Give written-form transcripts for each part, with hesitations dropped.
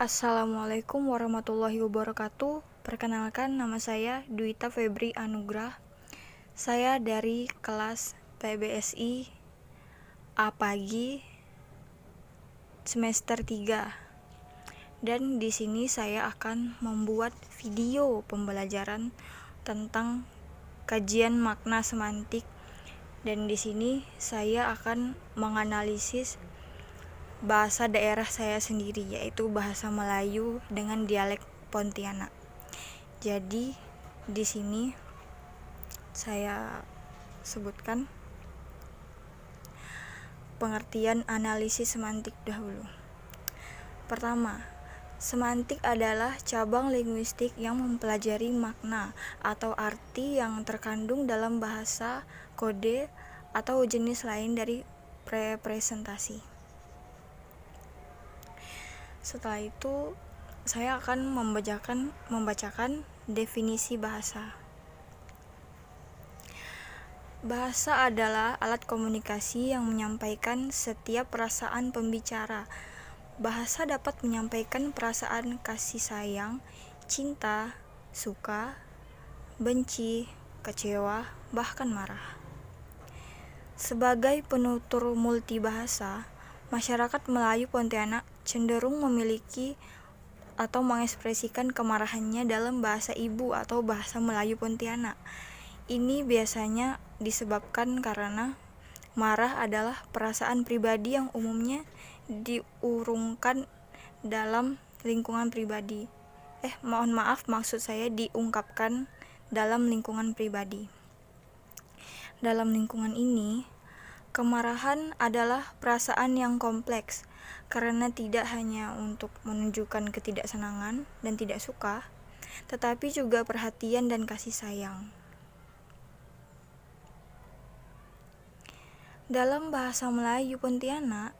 Assalamualaikum warahmatullahi wabarakatuh. Perkenalkan, nama saya Dwita Febri Anugrah. Saya dari kelas PBSI A Pagi semester 3. Dan di sini saya akan membuat video pembelajaran tentang kajian makna semantik. Dan di sini saya akan menganalisis bahasa daerah saya sendiri, yaitu bahasa Melayu dengan dialek Pontianak. Jadi di sini saya sebutkan pengertian analisis semantik dahulu. Pertama, semantik adalah cabang linguistik yang mempelajari makna atau arti yang terkandung dalam bahasa, kode, atau jenis lain dari representasi. Setelah itu, saya akan membacakan definisi bahasa. Bahasa adalah alat komunikasi yang menyampaikan setiap perasaan pembicara. Bahasa dapat menyampaikan perasaan kasih sayang, cinta, suka, benci, kecewa, bahkan marah. Sebagai penutur multibahasa, masyarakat Melayu Pontianak cenderung memiliki atau mengekspresikan kemarahannya dalam bahasa ibu atau bahasa Melayu Pontianak. Ini biasanya disebabkan karena marah adalah perasaan pribadi yang umumnya diurungkan dalam lingkungan pribadi. Maksud saya diungkapkan dalam lingkungan pribadi. Dalam lingkungan ini, kemarahan adalah perasaan yang kompleks karena tidak hanya untuk menunjukkan ketidaksenangan dan tidak suka, tetapi juga perhatian dan kasih sayang. Dalam bahasa Melayu Pontianak,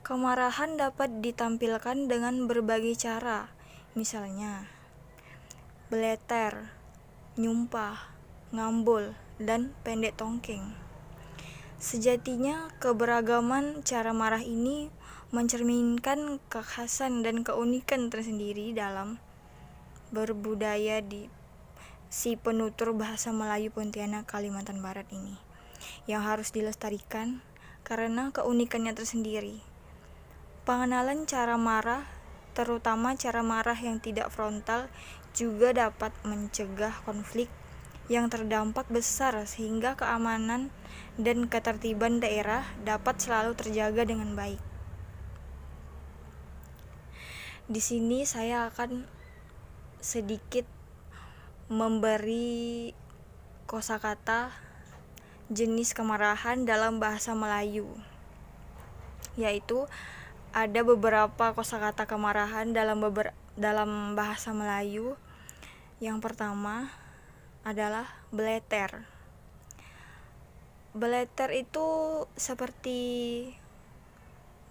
kemarahan dapat ditampilkan dengan berbagai cara, misalnya beleter, nyumpah, ngambul, dan pendek tongkeng. Sejatinya, keberagaman cara marah ini mencerminkan kekhasan dan keunikan tersendiri dalam berbudaya di si penutur bahasa Melayu Pontianak Kalimantan Barat ini, yang harus dilestarikan karena keunikannya tersendiri. Pengenalan cara marah, terutama cara marah yang tidak frontal, juga dapat mencegah konflik yang terdampak besar sehingga keamanan dan ketertiban daerah dapat selalu terjaga dengan baik. Di sini saya akan sedikit memberi kosakata jenis kemarahan dalam bahasa Melayu, yaitu ada beberapa kosakata kemarahan dalam bahasa Melayu. Yang pertama adalah beleter. Beleter itu seperti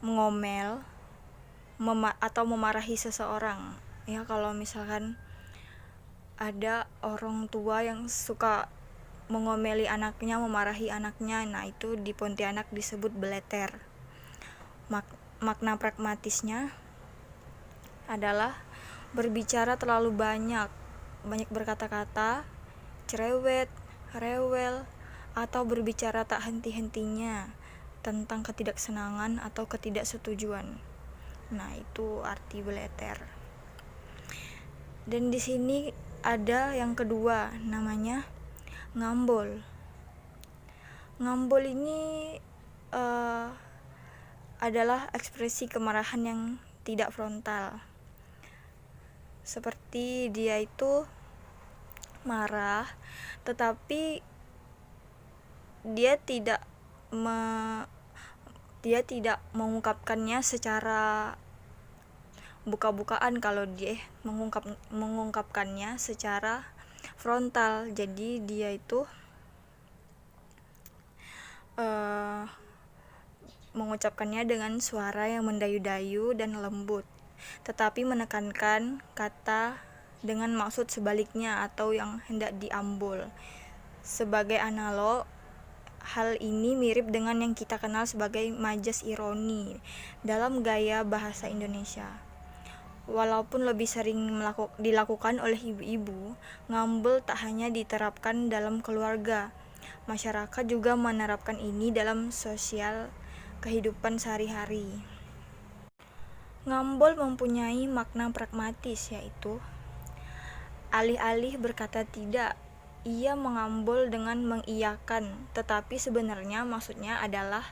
mengomel atau memarahi seseorang. Ya, kalau misalkan ada orang tua yang suka mengomeli anaknya, memarahi anaknya, nah itu di Pontianak disebut beleter. Makna pragmatisnya adalah berbicara terlalu banyak berkata-kata, cerewet, rewel, atau berbicara tak henti-hentinya tentang ketidaksenangan atau ketidaksetujuan. Nah, itu arti beleter. Dan di sini ada yang kedua, namanya ngambol. Ngambol ini adalah ekspresi kemarahan yang tidak frontal. Seperti dia itu marah, tetapi dia tidak mengungkapkannya secara buka-bukaan. Kalau dia mengungkapkannya secara frontal, jadi dia itu mengucapkannya dengan suara yang mendayu-dayu dan lembut, tetapi menekankan kata dengan maksud sebaliknya atau yang hendak diambul. Sebagai analog, hal ini mirip dengan yang kita kenal sebagai majas ironi dalam gaya bahasa Indonesia. Walaupun lebih sering dilakukan oleh ibu-ibu, ngambul tak hanya diterapkan dalam keluarga. Masyarakat juga menerapkan ini dalam sosial kehidupan sehari-hari. Ngambul mempunyai makna pragmatis, yaitu alih-alih berkata tidak, ia mengambul dengan mengiyakan, tetapi sebenarnya maksudnya adalah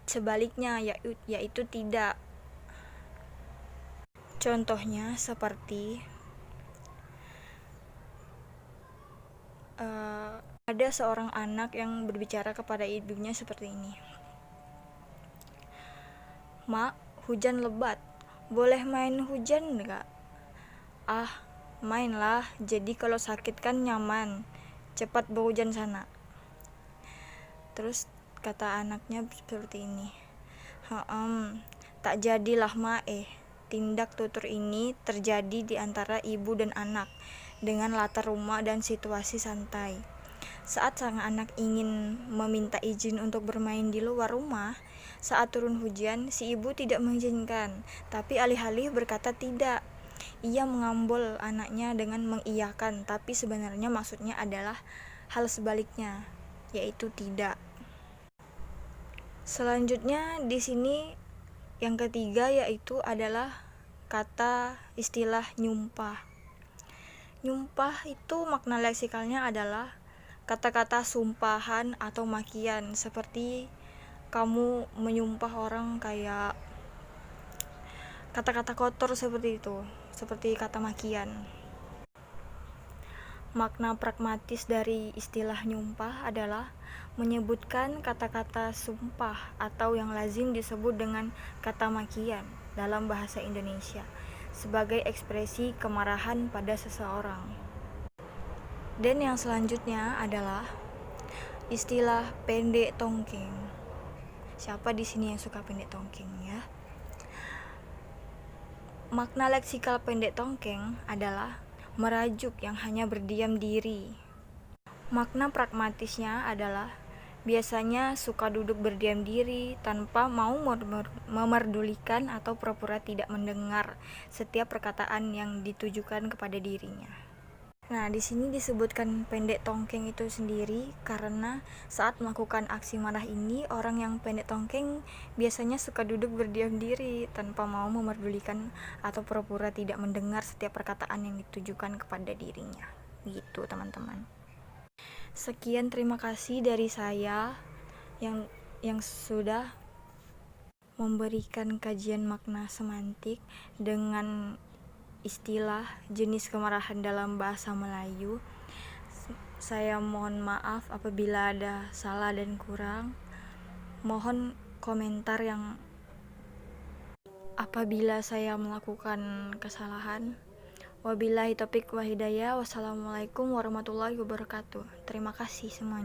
sebaliknya, yaitu tidak. Contohnya seperti ada seorang anak yang berbicara kepada ibunya seperti ini. "Mak, hujan lebat. Boleh main hujan enggak?" "Ah, mainlah. Jadi kalau sakit kan nyaman. Cepat berhujan sana." Terus kata anaknya seperti ini. Tak jadilah mak Tindak tutur ini terjadi di antara ibu dan anak dengan latar rumah dan situasi santai. Saat sang anak ingin meminta izin untuk bermain di luar rumah, saat turun hujan, si ibu tidak mengizinkan, tapi alih-alih berkata tidak. Ia mengambul anaknya dengan mengiyakan, tapi sebenarnya maksudnya adalah hal sebaliknya, yaitu tidak. Selanjutnya di sini yang ketiga yaitu adalah kata istilah nyumpah. Nyumpah itu makna leksikalnya adalah kata-kata sumpahan atau makian, seperti kamu menyumpah orang, kayak kata-kata kotor seperti itu, seperti kata makian. Makna pragmatis dari istilah nyumpah adalah menyebutkan kata-kata sumpah atau yang lazim disebut dengan kata makian dalam bahasa Indonesia sebagai ekspresi kemarahan pada seseorang. Dan yang selanjutnya adalah istilah pendek tongkeng. Siapa di sini yang suka pendek tongkeng ya? Makna leksikal pendek tongkeng adalah merajuk yang hanya berdiam diri. Makna pragmatisnya adalah biasanya suka duduk berdiam diri tanpa mau memerdulikan atau pura-pura tidak mendengar setiap perkataan yang ditujukan kepada dirinya. Nah, di sini disebutkan pendek tongkeng itu sendiri karena saat melakukan aksi marah ini, orang yang pendek tongkeng biasanya suka duduk berdiam diri tanpa mau memerdulikan atau pura-pura tidak mendengar setiap perkataan yang ditujukan kepada dirinya. Gitu, teman-teman. Sekian, terima kasih dari saya yang sudah memberikan kajian makna semantik dengan istilah jenis kemarahan dalam bahasa Melayu. Saya mohon maaf apabila ada salah dan kurang. Mohon komentar yang apabila saya melakukan kesalahan. Wabillahi taufiq wa hidayah. Wassalamualaikum warahmatullahi wabarakatuh. Terima kasih semuanya.